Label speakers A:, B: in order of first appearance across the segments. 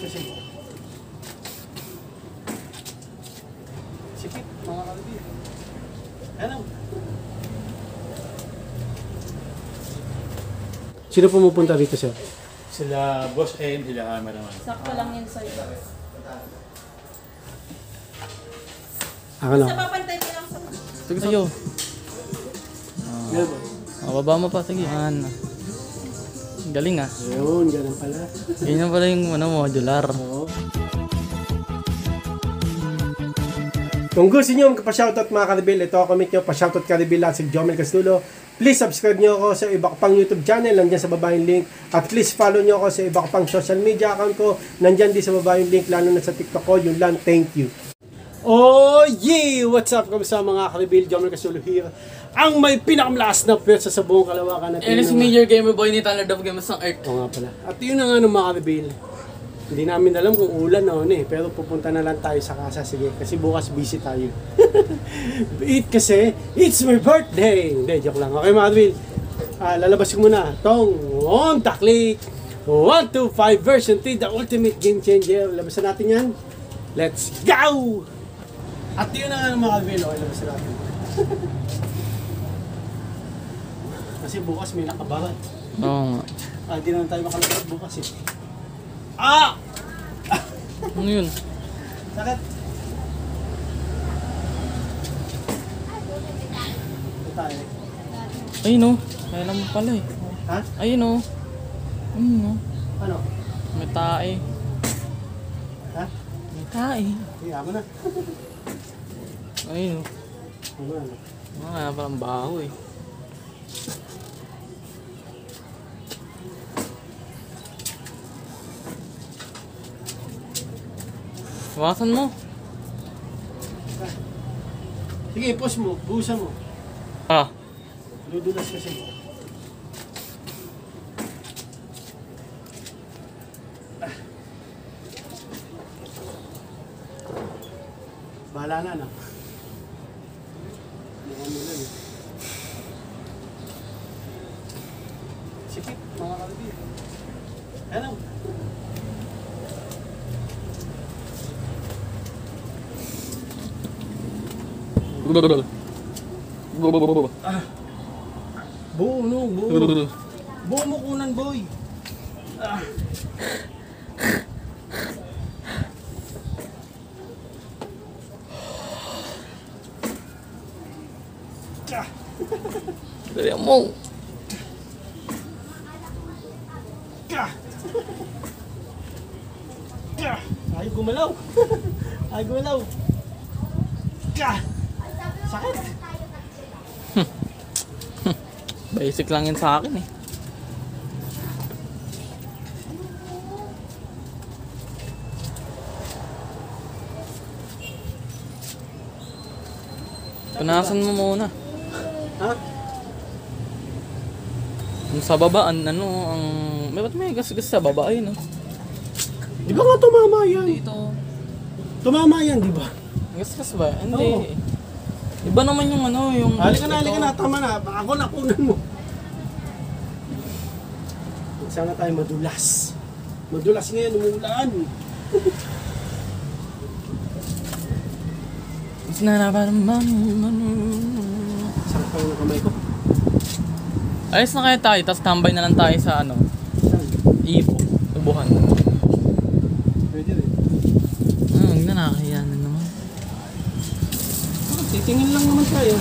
A: kasi. Sikip, mga kalbi. Ano? Sino pumupunta dito, sir?
B: Sila Boss M, sila Hammer naman.
C: Sakto lang yun sa'yo.
A: Ako lang.
C: Sa papantay ko lang sa...
D: Sige sa'yo. Baba mo pa, sige. Galing ah.
A: Ayun, ganun pala.
D: Ganyan pala yung modular.
A: Oo. Kung gusto nyo pa-shoutout mga Karibil, ito comment nyo, pa-shoutout Karibil at si Jomel Castulo. Please subscribe nyo ako sa iba ko pang YouTube channel, nandyan sa baba yung link. At please follow nyo ako sa iba ko pang social media account ko, nandyan din sa baba yung link, lalo na sa TikTok ko. Yun lang, thank you. Oh yeah! What's up? Kamusta mga Karibil? Jomel Castulo here. Ang may pinakamalakas na pwersa sa buong Kalawakan natin.
D: Si Major Gamer Boy ni Tanner Dove Games ng Earth.
A: Oo nga pala. At yun na nga ng mga Karibil. Hindi namin alam kung ulan o ano eh. Pero pupunta na lang tayo sa casa. Sige, kasi bukas busy tayo. Kasi, it's my birthday! Hindi, joke lang. Okay mga Karibil. Lalabas ko muna. Tong Honda Click 125 version 3, the ultimate game changer. Labasan natin yan. Let's go! At yun na nga ng mga Karibil. Okay, labasan natin. Kasi bukas may nakabarat.
D: Oo nga.
A: Hindi naman tayo makalabas bukas eh. Ah!
D: Ano yun?
A: Sakit. Ito tayo.
D: Ayun o. Kaya naman pala eh.
A: Ha?
D: Ayun o. Ayun o.
A: Ano?
D: May tae.
A: Ha?
D: May tae.
A: Hiya mo na.
D: Ayun o.
A: Ano?
D: Kaya parang baho eh. Iwasan mo.
A: Sige, push mo. Buhusan mo.
D: Ah.
A: Dudulas kasi. Bahala na, no? Mukhang mo lang eh. Sikip, mga kalbi. Ano? Buo, no? Buo. Buo mo kunan, boy.
D: Dali mo.
A: Ay, gumalaw. Ay, gumalaw. Sakit.
D: Basic lang yan sa akin eh. Punasan mo muna.
A: Ha?
D: Yung sa baba, ano, ang... Ba't may gas-gas sa baba? Ayun, no?
A: Di ba nga tumama yan?
D: Dito.
A: Tumama yan, di ba?
D: Gas-gas ba? Hindi.
A: Oo.
D: Iba naman yung ano, yung...
A: Halika na, tama na. Ako na kunan mo. Sana tayo madulas. Madulas ngayon, umuulan. Sarap pa yung kamay ko.
D: Ayos na kaya tayo, tapos tambay na lang tayo sa ano,
A: Saan?
D: Ibo, Tubuhan.
A: Pwede rin.
D: Huwag na nakahiya na naman.
A: Titingin lang naman tayo.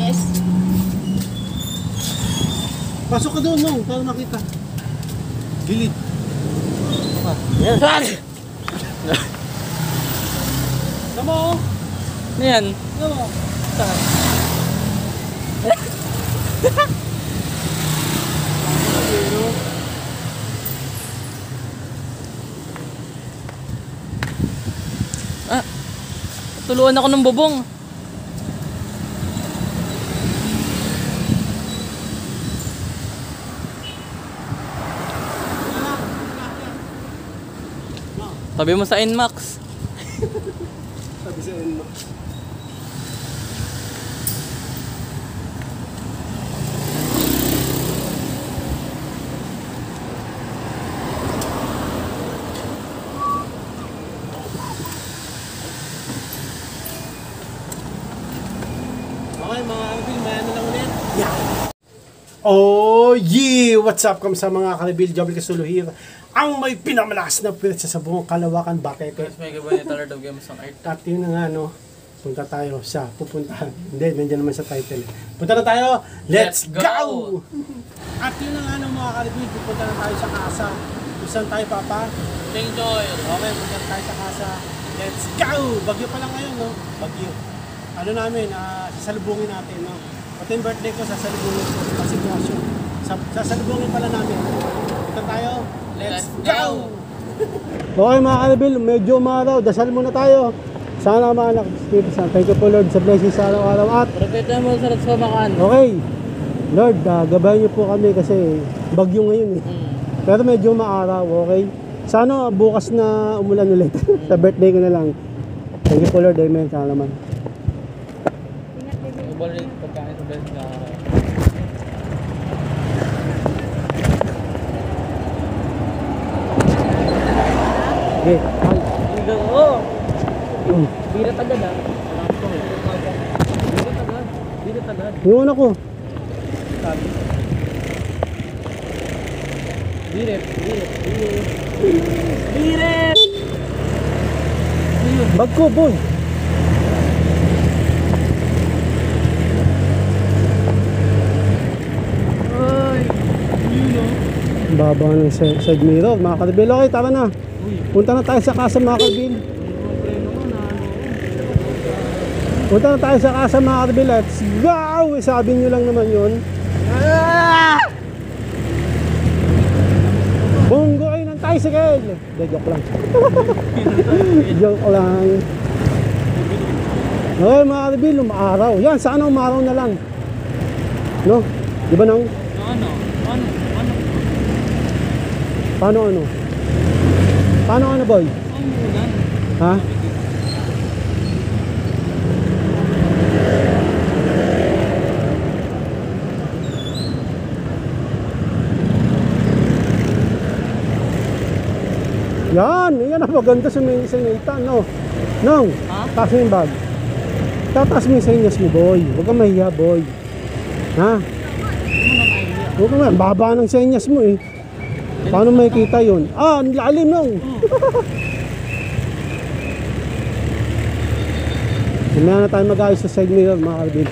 C: Yes.
A: Pasok ka doon, no? Para makita. Gilid.
D: Yan.
A: Tama mo.
D: Ano yan?
A: Tama mo.
D: Ah, tuluan ako ng bubong. Tabi mo sa Nmax.
A: Sabi sa inyo. Oh yeah! What's up? Kamusta mga kanabil? Jobel Casulo here. Ang may pinamalakas na pilit sa buong Kalawakan, Bakete.
D: Guys, may gabay ni Lord of Games on Earth.
A: At yun na nga, no? Punta tayo sa pupuntahan. Hindi, nandiyan naman sa title. Punta na tayo. Let's
D: Let's
A: go!
D: go!
A: At yun na nga, no, mga kanabil. Pupunta na tayo sa Casa. Saan tayo, Papa?
D: St. Joel.
A: Okay, punta na tayo sa Casa. Let's go! Bagyo pa lang ngayon, no? Bagyo. Ano namin, sasalubungin natin, no? Pati yung birthday ko, sasalubungin ko sa sitwasyon. Sasalubungin pala namin. Punta tayo. Let's go! Okay mga kanabil, medyo umaraw. Dasal muna tayo. Sana maanak. Thank you po Lord sa blessings sa araw-araw. At
D: Propeta mo sa makan.
A: okay, Lord, gabayan niyo po kami kasi bagyo ngayon eh. Pero medyo maaraw, okay? Sana bukas na umulan ulit. Sa birthday ko na lang. Thank you po Lord, amen. Sana naman.
D: Balik pagkain sa best na.
A: Okay,
D: Oo. Bira tagad ah. Bira tagad.
A: yung anak ko.
D: Biret. Biret.
A: Bag ko, boy.
D: Ay. Yun oh.
A: Baba ng side mirror, mga kanabil. Okay, tara na. Punta na tayo sa Casa, mga kanabil. Punta na tayo sa Casa, mga kanabil. Let's go! Sabi nyo lang naman yun. Bunggo kayo ng tricycle! De, joke lang. Joke lang. Okay, mga kanabil, umaraw. Yan, sana umaraw na lang. No? Di ba nang?
D: Ano?
A: Paano ano? Paano ano, boy? Ha? Yan ang maganda sa may sinita, no? Nong,
D: Ha?
A: taas mo yung bag. Tataas mo yung senyas mo, boy. Huwag kang mahiya, boy. Ha? Huwag kang mahiya. Baba ng senyas mo eh. Paano makikita yun? Ang lalim nung. Mamaya na tayo mag-ayos sa side mirror, mga karbid.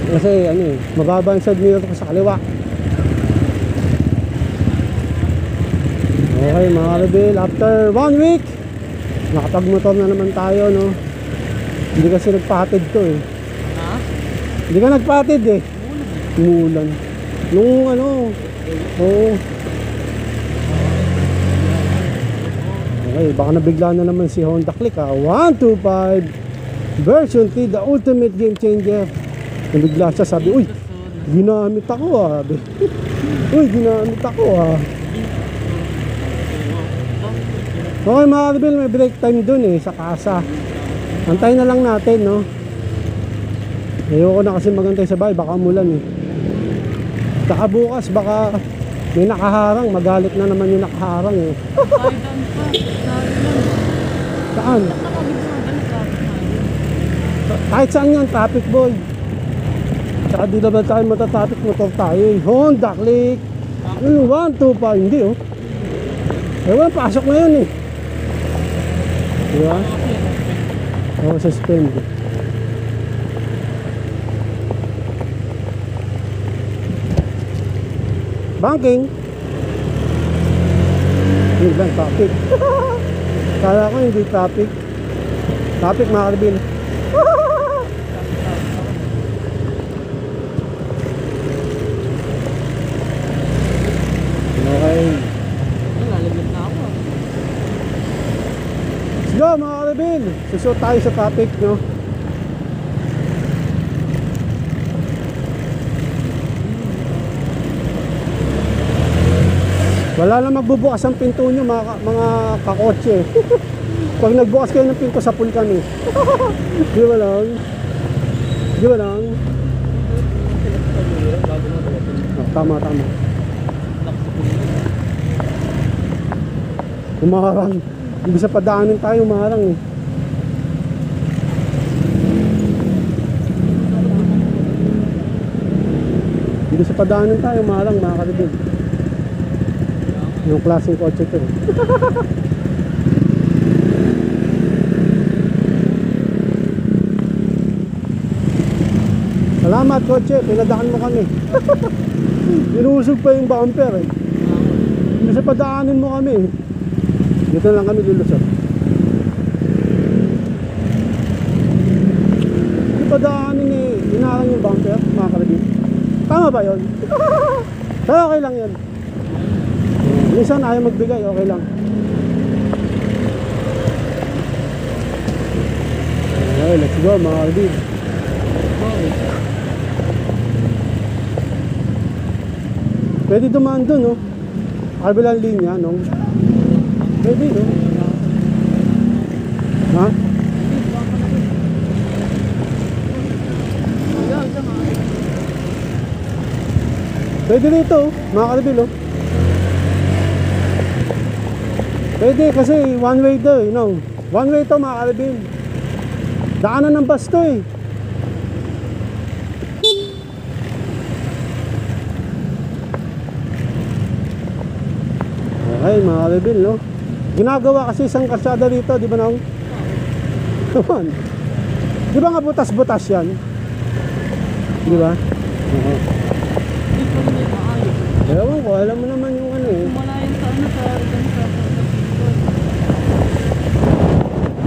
A: Kasi ano eh, mababa ang side mirror ko sa kaliwa. Okay mga karbid, after 1 week, nakapagmotor na naman tayo, no? Hindi kasi nagpahatid to eh.
D: Ha?
A: Hindi ka nagpahatid eh. Umulan. Nung ano, oo. Okay, baka nabigla na naman si Honda Click ha. 125 version 3, the ultimate game changer. Nabigla siya, sabi, uy, ginamit ako ha. Uy, ginamit ako ha. Okay mga kanabil, may break time dun eh, sa Casa. Antay na lang natin, no? Ayoko na kasi magantay sa bahay, baka umulan eh. Saka bukas, baka may nakaharang, magalit na naman yung nakaharang eh. Saan? Kahit saan yan, traffic boy. Saka di naman tayo matatraffic, motor tayo eh. Honda Click 125, hindi oh. Ewan, pasok na yun eh. Diba? Oo, suspend. Banking. Hindi lang traffic. Kala ko hindi traffic. Traffic mga karbin. Okay.
D: Lalimit na ako.
A: Let's go mga karbin. Susot tayo sa traffic, no? Wala na magbubukas ang pinto nyo mga kakotse. Pag nagbukas kayo ng pinto sa pool kami. Di ba lang? Di ba lang? Oh, tama. Umarang. Ibig sa padaanin tayo, umarang eh. Dito sa padaanan tayo, malang mga kalibig. Yung klaseng kotse ko. Salamat kotse, pinadaan mo kami. Inusog pa yung bumper eh. Dito sa padaanin mo kami. Dito lang kami lulusot. Padaanin eh, inarang yung bumper, mga kalibig. Tama ba yun? Pero okay lang yun. Minsan ayaw magbigay, okay lang. Okay, let's go mga kalibig. Pwede dumaan dun, no? Kabilang linya, no? Pwede, no? Ha? Pwede dito, mga kalibig, oh. Pwede kasi one way to, you know. One way to, mga kalibig. Daanan ng bus to, eh. Okay, mga kalibig, no. Ginagawa kasi isang kalsada dito, di ba, nong? Naman. Di ba nga butas-butas yan? Di ba? Oo. Ewan ko, alam mo naman yung ano eh.
C: Malayan sa ano sa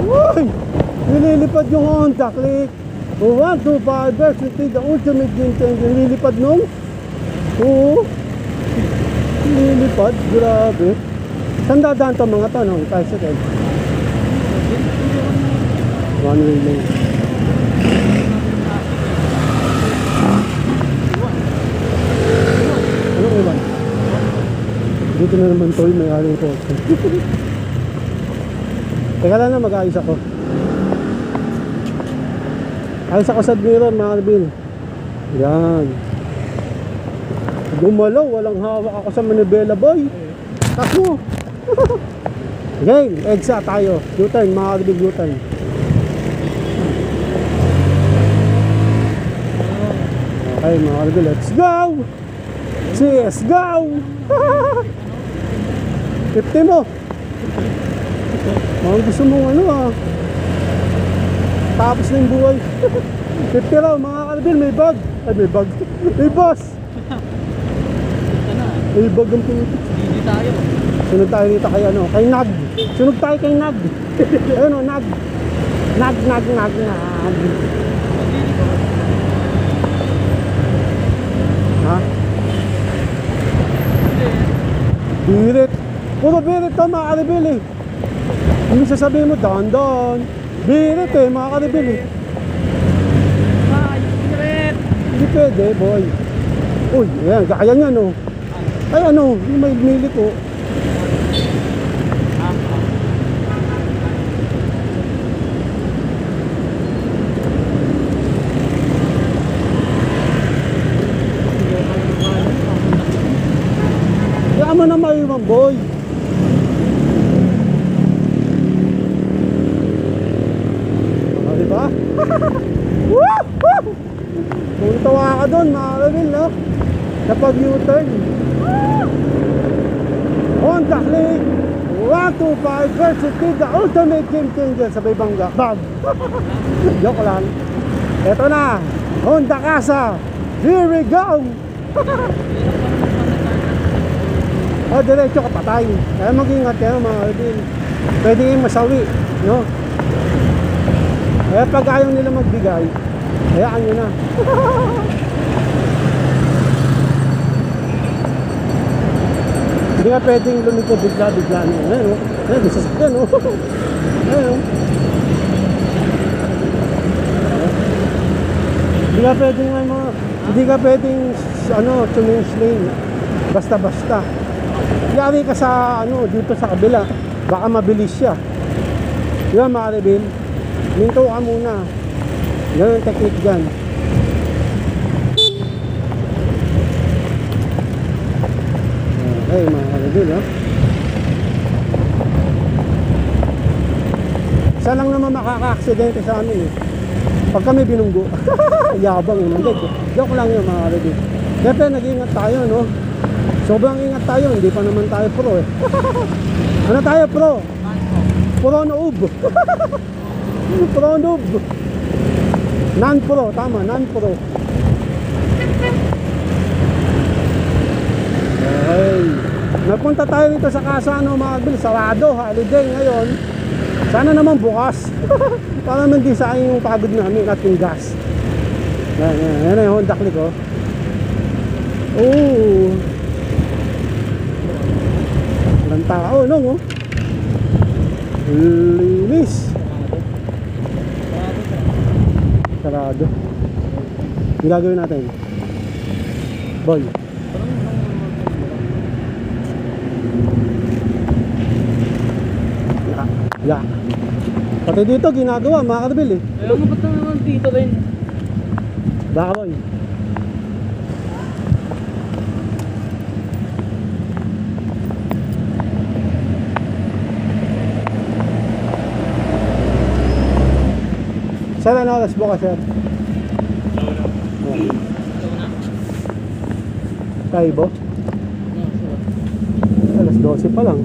A: Uy! Nililipad yung Honda Click. 1, 2, 5, version 3, the ultimate game changer. Nililipad nung? Oo. Nililipad, grabe. Saan dadaan to mga to, no? Tricycle. One way lane. Anong iwan? Dito na naman tol, may aling kotse. Teka lang na, mag-ayos ako. Ayos ako sa mirror, mga kalibig. Yan. Gumalaw, walang hawak ako sa manibela, boy. Tako. Okay, EDSA tayo. U-turn, mga kalibig, U-turn. Okay, mga kalibig, let's go! Cheers, go! 50 mo. Mga gusto mong ano ah. Tapos na yung buhay. 50 raw, mga kalibig, may bag. Ay, may bag. May boss. May bag ang pinutik.
D: Hindi tayo.
A: Sunod tayo dito kay ano, kay Nag. Sunod tayo kay Nag. Ayun o, Nag. Nag. Ha? Birit. Puro birit to, mga kalibig eh. Hindi sasabihin mo, dahan-dahan. Birit eh, mga kalibig eh. Hindi pwede, boy. Uy, ayan, kaya niya no. Ay ano, yung may milit oh. Kaya mo na maiwan, boy. O, diba? Woo! Kung tawa ka doon, mga kalibig, no? Kapag U-turn. Honda Click 125 versus 3, the ultimate game changer. Sabay bangga. Bag! Joke lang. Eto na, Honda Casa. Here we go! O, diretso ka patay. Kaya mag-ingat kayo, mga kalibig. Pwede kayong masawi, no? Kaya pag ayaw nila magbigay, hayaan nyo na. Hindi nga pwedeng lumiko bigla-bigla na. Ayun o. Ayun, may sasakyan o. Ayun o. Hindi ka pwedeng hindi ka pwedeng change lane. Basta-basta. Yari ka sa dito sa kabila. Baka mabilis siya. Di ba, mga kalibig? Minto ka muna. Yan ang technique dyan. Okay, mga kalibig, ha? Isa lang naman makaka-aksidente sa amin, eh. Pag kami binunggo. Yabang, eh. Joke lang yun, mga kalibig. Siyempre, nag-iingat tayo, no? Sobrang ingat tayo, hindi pa naman tayo pro eh. Ano tayo pro? Pro noob. Pro noob. Non-pro, tama, non-pro. Okay. Napunta tayo dito sa Kasano mga kabil, sarado, holiday ngayon. Sana naman bukas. Para naman di sa akin yung pagod namin at yung gas. Yan yung Honda Click, oh. Oh. Walang tao, no? Oh. Linis. Sarado. Yung gagawin natin. Boy. Yeah. Pati dito ginagawa mga karabil eh.
D: Ayaw mo ba't naman dito rin?
A: Baka boy. Sir, ano oras bukas, sir? Kaibo? Alas 12 pa lang.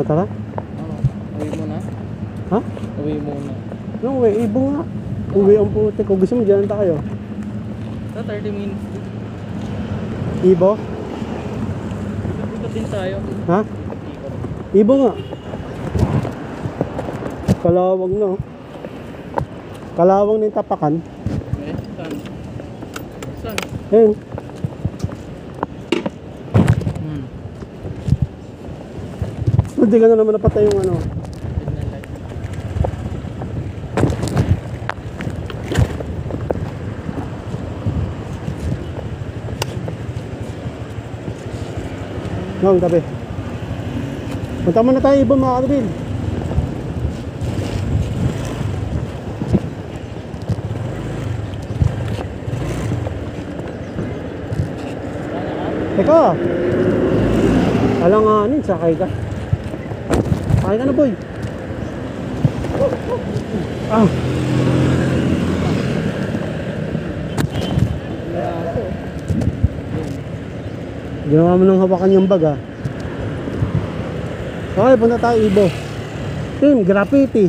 A: Tara?
D: Uwi mo na?
A: Ha?
D: Uwi mo na.
A: Anong uwi? Ibo nga. Uwi ang puti. Kung gusto mo, dyan tayo.
D: Sa 30 minutes.
A: Ibo?
D: Ikot din tayo.
A: Ha? Ibo nga. Kalawang no. Kalawang ng tapakan.
D: Eh, saan? Saan?
A: Ayun. Hindi ka na naman napatay yung ano.
D: Signal light.
A: No, tabi. Punta muna tayo ibang mga karabil. Teka. Alanganin, sakay ka. Sakay ka na, boy. Ah. Ginawa mo nang hawakan yung bag, ah. Okay, punta tayo Ibo. Team Graffiti.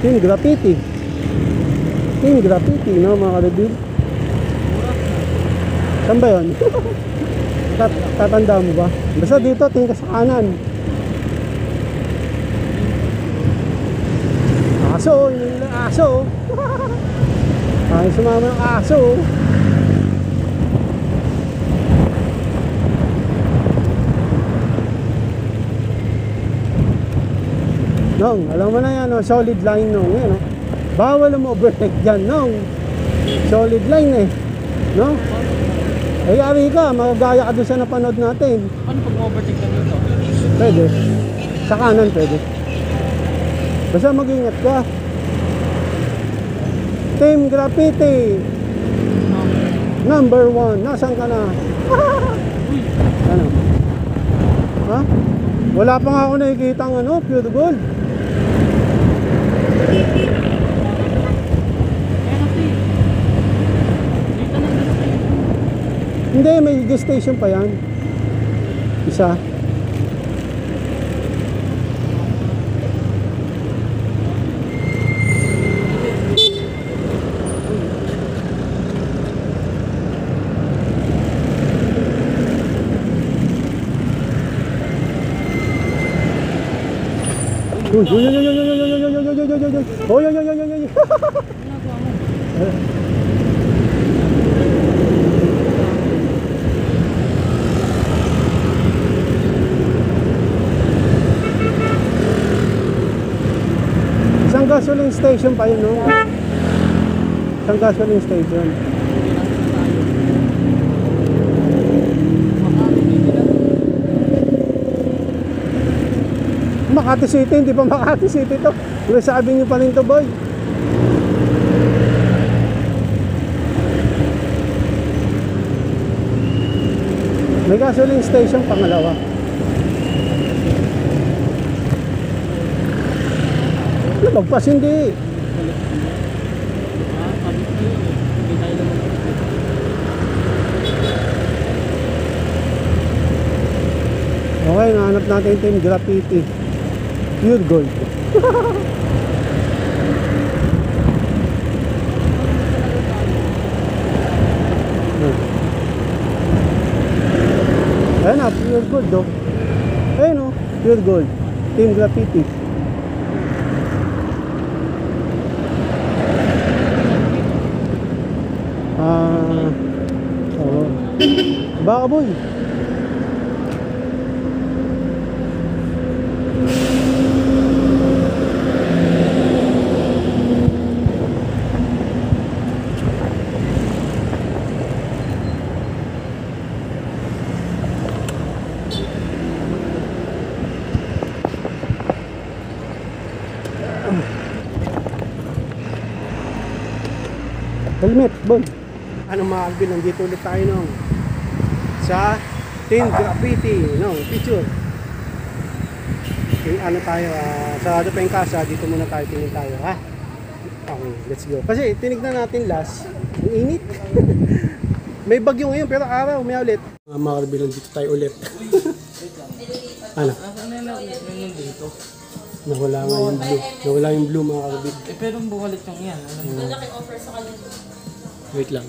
A: Team Graffiti. Team Graffiti, no mga karabil? Saan ba yun? Tatanda mo ba? Basta dito, tingin ka sa kanan. Aso, yun yung aso. Ay, sumama ng aso. Nong, alam mo na yan, no? Solid line nong. Yan, no? Bawal mo overtake dyan, nong. Solid line eh. No? Ay, ari ka, magagaya ka doon sa napanood natin.
D: Paano pag overtake ka dito?
A: Pwede. Sa kanan pwede. Basta mag-ingat ka. Team Graffiti. Number 1. Nasaan ka na? Ano? Ha? Wala pa nga ako nakikita ng ano, pure gold. Hindi, may gas station pa yan. Isa. Uy, uy, uy, uy, uy, uy, uy, uy, uy, uy, uy, uy, uy, uy, isang gasoline station pa yun, no? Isang gasoline station. Makati City, hindi pa Makati City to. Yung sabi niyo pa rin to, boy. May gasoline station pangalawa. Pagpas hindi. Okay, nahanap natin ito yung graffiti. Pure gold. Ayan na, pure gold do. Ayan o, pure gold. Team Graffiti. Oo. Baka boy. Helmet, boy. Ano mga Alvin, nandito ulit tayo nung sa Team Graffiti, no, picture. Yung ano tayo, sarado pa yung kasa, dito muna tayo, tingin tayo, ha? Okay, let's go. Kasi tinignan natin last, ang init. May bagyo ngayon, pero araw, may ulit. Mga Alvin, nandito tayo ulit. Ano?
D: dito.
A: Nawala nga yung blue. Nawala yung blue, mga Alvin.
D: Eh, pero bumalik yung yan. Alam mo.
C: Malaki offer sa kanila.
A: Wait lang.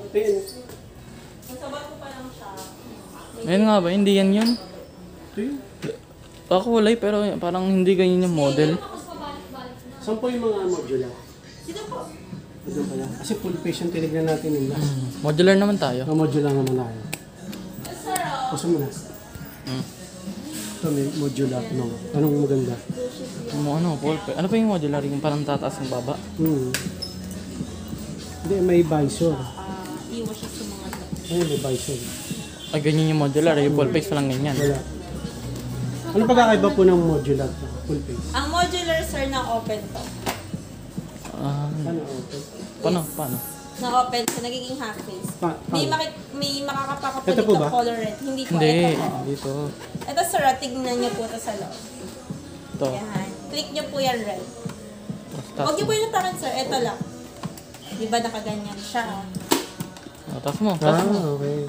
A: Tingin.
C: Ang sabat ko pa lang siya.
D: Ayun nga ba, hindi yan yun?
A: Ito yun.
D: Pakulay pero parang hindi ganyan yung model.
A: Saan po yung mga modular?
C: Sino po?
A: Ito pala. Kasi full face yung tinignan natin yung last.
D: Modular naman tayo.
A: Modular naman tayo. Puso mo na. Ito may modular. No. Anong maganda?
D: Ano, pulpe. Ano pa yung modular? Yung parang tataas ng baba?
A: Hindi, may visor.
C: Iwas siya sa mga
A: Ayun, may visor.
D: Ay, ganyan yung modular. Yung full face pa lang ganyan.
A: Wala. Ano pagkakaiba po ng modular to? Full face?
C: Ang modular, sir, na open to.
A: Ano open?
D: Paano?
C: Na open to, nagiging half face. May,
A: Paano?
C: may makakapakulit
A: Ito po ba?
C: ng color red. Hindi po.
D: Hindi.
C: Ito po.
D: Dito.
C: Ito, sir, tignan niyo po ito sa loob.
D: Ito.
C: Yan. Click niyo po yan red.
D: Tapos
C: Huwag niyo po yung takan, sir. Ito lang. Di ba nakaganyan siya?
D: taas mo. Taas mo.
A: Okay.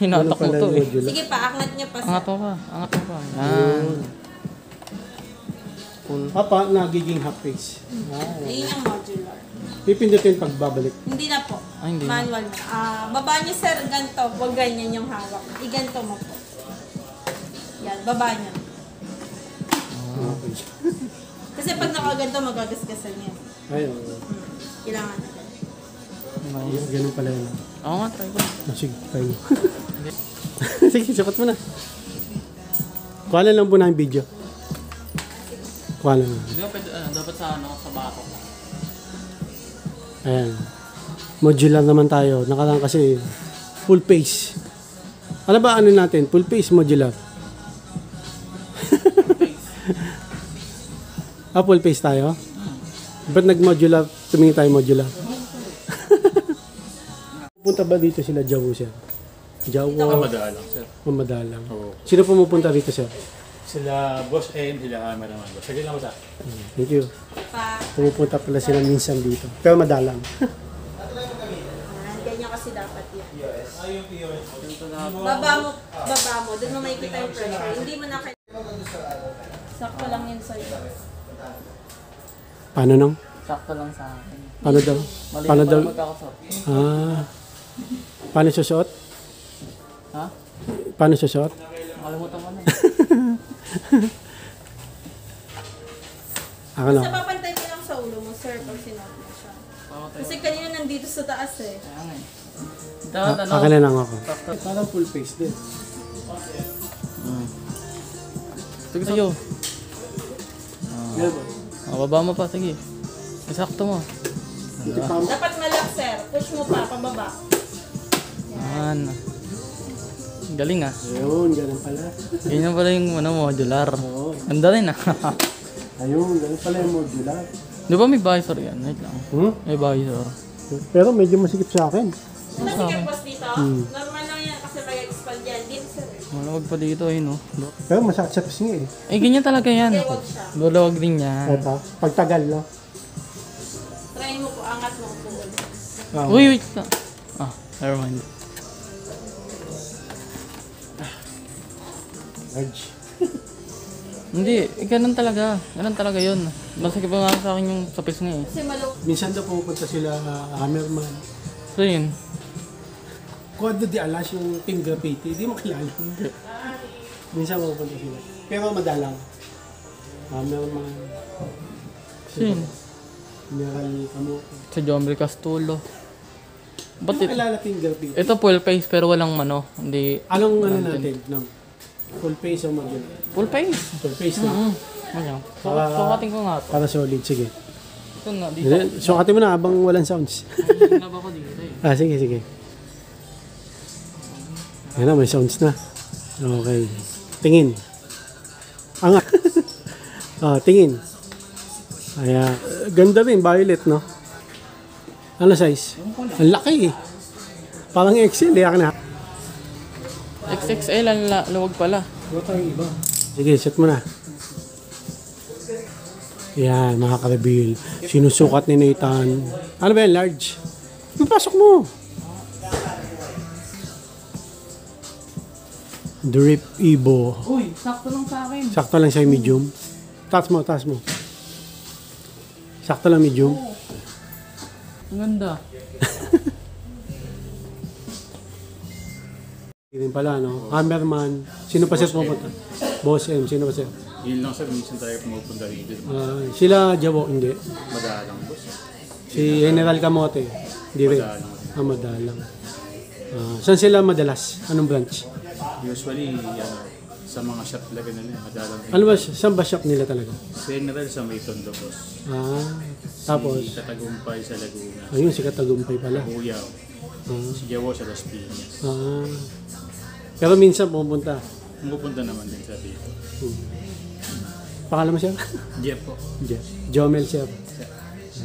D: Hinatak mo to eh.
A: modular?
C: Sige pa, angat niyo pa, sir.
D: Angat mo pa. Angat mo pa. Yan. Full.
A: Papa, nagiging half face.
C: Ayun yung modular.
A: Pipindutin pagbabalik.
C: Hindi na po.
D: Hindi na.
C: Manual na. Baba niyo, sir, ganito. Huwag ganyan yung hawak. Iganto mo po. Yan, baba niyo.
A: Okay.
C: Kasi pag nakaganto, magagasgasan yan.
A: Ayun.
C: Kailangan na.
A: Ayun, ganun pala yun.
D: Oo nga, try ko.
A: Sige, tayo. Sige, sapat mo na. Kuha na lang po na yung video. Kuha na lang.
D: Hindi ba pwede, dapat sa sa bato.
A: Ayan. Modular naman tayo. Nakaraan kasi full face. Ano ba ano natin? Full face, modular. Full face tayo? Ba't nag-modular? Tumingin tayo modular. Pupunta ba dito sila Jawo, sir? Jawo?
B: Madalang, sir.
A: Mamadalang.
B: Oo.
A: Sino pumupunta dito, sir?
B: Sila Boss M, sila Hammer naman. Boss. Sige lang mo sa.
A: Thank you.
C: Pa,
A: Pumupunta pala sila minsan dito. Pero madalang.
C: ganyan kasi dapat yan. Baba mo. Doon mo makikita yung pressure. Hindi mo na sakto lang yun sa'yo.
A: Paano nang?
D: Sakto lang sa akin.
A: Paano daw?
D: Mali
A: Paano
D: na
A: daw?
D: pala magkakasot.
A: Paano susuot?
D: Ha?
A: Paano susuot?
D: Nakalimutan ko na eh.
A: Ako na.
C: Sa papantay mo lang sa ulo mo, sir, pag sinuot mo siya. Kasi kanina nandito sa taas eh.
D: Kaya nga eh. Dapat ano?
A: Akin na lang ako.
D: Sakto.
A: Parang full face din.
D: Sige sa'yo. Baba mo pa, sige. Isakto mo.
C: Dapat malak, sir. Push mo pa, pababa.
D: Yan. Galing ah.
A: Ayun, ganun pala.
D: Ganyan pala yung modular.
A: Oo.
D: Ganda rin ah.
A: Ayun, ganun pala yung modular.
D: Di ba may visor yan? Wait lang. May visor.
A: Pero medyo masikip sa akin.
C: Masikip boss dito. Normal lang yan kasi may expand yan. Dito, sir.
D: Wala, Luwag pa dito eh, no?
A: Pero masakit sa pisngi eh.
D: Eh, ganyan talaga yan.
C: Huwag siya.
D: Luluwag din yan.
A: Ito, pagtagal, no?
C: Try mo po, angat mo po.
D: Uy, wait na. Ah, never mind.
A: Large.
D: Hindi, ganun talaga. Ganun talaga yun. Masakit pa nga sa akin yung sa pisngi eh.
C: Kasi
A: Minsan daw pupunta sila Hammerman.
D: So yun.
A: Quadro de Alas yung Team Graffiti. Hindi mo kilala. Minsan pupunta sila. Pero madalang. Hammerman.
D: So yun.
A: Mineral Camo.
D: Sa Jomel Castulo. Ba't
A: Hindi mo kilala Team Graffiti.
D: ito full face pero walang ano. Hindi.
A: Anong ano natin? No? Full face o mag
D: Full face.
A: Full face na.
D: Ano?
A: Para-
D: Sukatin ko nga to.
A: Para solid. Sige.
D: Ito nga, dito.
A: Sukatin mo na habang walang sounds.
D: Hinab ako dito eh.
A: Sige, sige. Ayan na, may sounds na. Okay. Tingin. Angat. Tingin. Ayan. Ganda rin, violet, no? Ano size? Ang laki eh. Parang XL, yak na.
D: XXL, ang luwag pala.
A: Sige, set mo na. Yan, mga ka-reveal. Sinusukat ni Nathan. Ano ba yan, large? Ipasok mo. Drip Evo.
D: Uy, sakto lang sa akin.
A: Sakto lang sa'yo medium. Taas mo, taas mo. Sakto lang medium.
D: Ang ganda.
A: Hindi pala, no? Hammerman. Sino pa siya pumunta? Boss M. Sino pa siya?
B: Yun lang sir, minsan tayo pumupunta dito.
A: Sila Jabo, hindi.
B: Madalang boss.
A: Si General Camote. Hindi rin. Madalang. Saan sila madalas? Anong branch?
B: Usually, sa mga shop talaga nila, madalang.
A: Ano ba, saan ba shop nila talaga?
B: General sa may Tondo boss.
A: Tapos,
B: Si Katagumpay sa Laguna.
A: ayun, si Katagumpay pala.
B: Buyaw. Si Jawo sa Las Piñas.
A: Pero minsan pumunta.
B: Pumupunta naman din sa dito.
A: Pangalan mo siya?
B: Jeff po.
A: Jeff. Jomel sir.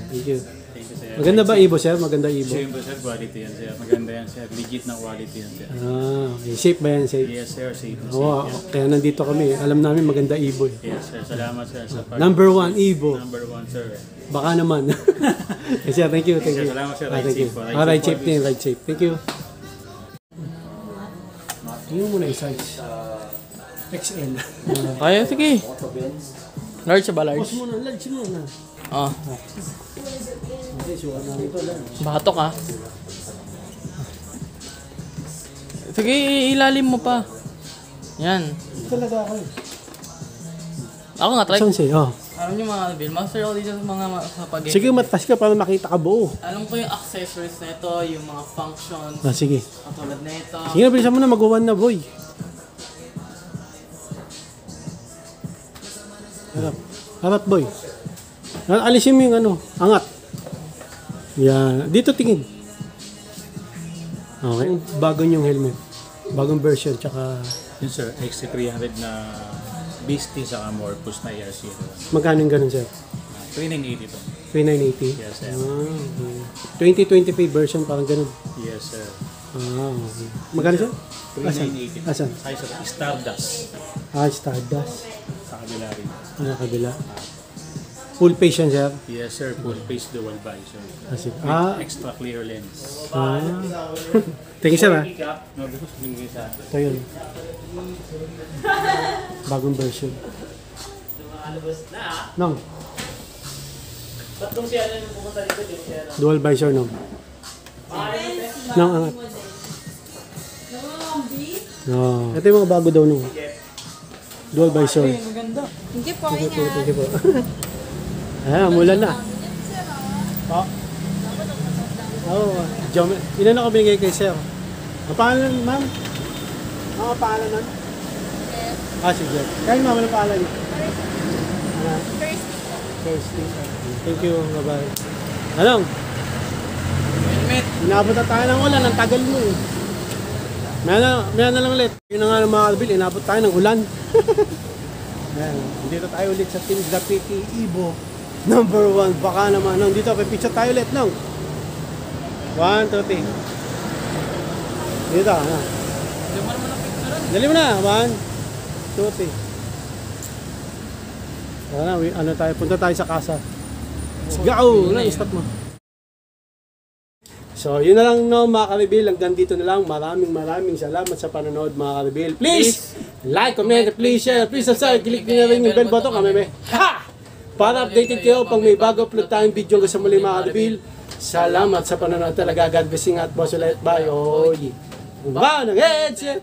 A: Thank you.
B: Thank you sir.
A: Maganda ba Ibo sir? Maganda Ibo?
B: Siyempre sir, quality yan sir. Maganda yan sir. Legit na quality yan sir.
A: Okay. Safe ba yan? Safe?
B: Yes sir, safe na safe
A: Oo,
B: yan.
A: kaya nandito kami. Alam namin maganda Ibo.
B: Yes sir, salamat sir sa
A: Number 1 Ibo.
B: Number 1 sir.
A: Baka naman. Yes, sir, thank you. Thank
B: Sir,
A: you.
B: salamat, sir.
A: Thank
B: Ride
A: you.
B: safe po.
A: Ride safe din. Ride safe. Thank you. Tingnan mo na yung size. XL.
D: Kaya, sige. Large ba, large?
A: Pause mo na. Large mo na.
D: Ah,
A: Okay, sukat namin ito. Large.
D: batok ah. Sige, ilalim mo pa. Yan.
A: Talaga ako eh.
D: Ako nga, try.
A: Saan siya? Oh.
D: Alam niyo mga Bill, master ako dito sa mga sa pag-game.
A: Sige, matas ka para makita ka buo.
D: Alam ko yung accessories nito, yung mga functions,
A: Sige.
D: katulad nito.
A: Sige na, bilisan mo na. Mag-1 na, boy. Harap. Harap, boy. Alisin mo yung ano, angat. Yan. Dito tingin. Okay. Bago yung helmet. Bagong version, tsaka
B: Yun sir, XC300 na Beastie sa Amorphous na ARC.
A: magkano yung ganun, sir?
B: 2980 to.
A: 3980?
B: Yes sir.
A: Okay. 2025 version, parang ganun.
B: Yes sir.
A: Okay. Magkano, sir?
B: 3980.
A: Asan?
B: Size of Stardust.
A: Stardust.
B: Sa kabila rin.
A: Ano kabila? Full face yan, sir?
B: Yes sir, full face dual visor.
A: Sige.
B: With extra clear lens.
A: Thank you, sir, ha?
B: No, because binigay sa akin.
A: Ito yun. Bagong version. Nong. Dual visor, Nong. Nong, angat. No. Ito yung mga bago daw, Nong. Dual visor.
D: Maganda.
C: Hindi po, ingat.
A: Thank you po. Mulan na. Oh. Jomel. Ilan ako binigay kay sir? Ang pangalan, ma'am? Ang pangalan nun? Si Jeff. Kaya ma'am, ano pangalan niyo? Thirsty. Thank you. Bye-bye. Anong?
D: Helmet.
A: Inabot na tayo ng ulan. Ang tagal mo eh. May na lang ulit. Yun na nga ng mga kalbil. Inabot tayo ng ulan. Ayan. Dito tayo ulit sa Team Graffiti Evo. Number 1. Baka naman. Nung dito, pipicture tayo ulit. Nung. 1, 2, 3. Dito.
D: Hindi mo naman ang picture.
A: Dali mo na. 1, 2, 3. Ano tayo? Punta tayo sa kasa. Let's go! Stop mo. So, yun na lang no mga ka-reveal. Hanggang dito na lang. Maraming salamat sa panonood mga ka-reveal. Please, like, comment, please share, please subscribe. Click nyo na rin yung bell button. Ha! Para updated kayo pag may bago upload tayong video sa muli mga ka-reveal. Salamat sa panonood talaga. God blessing at boss ulit. Bye. Oy. Bye ng headset.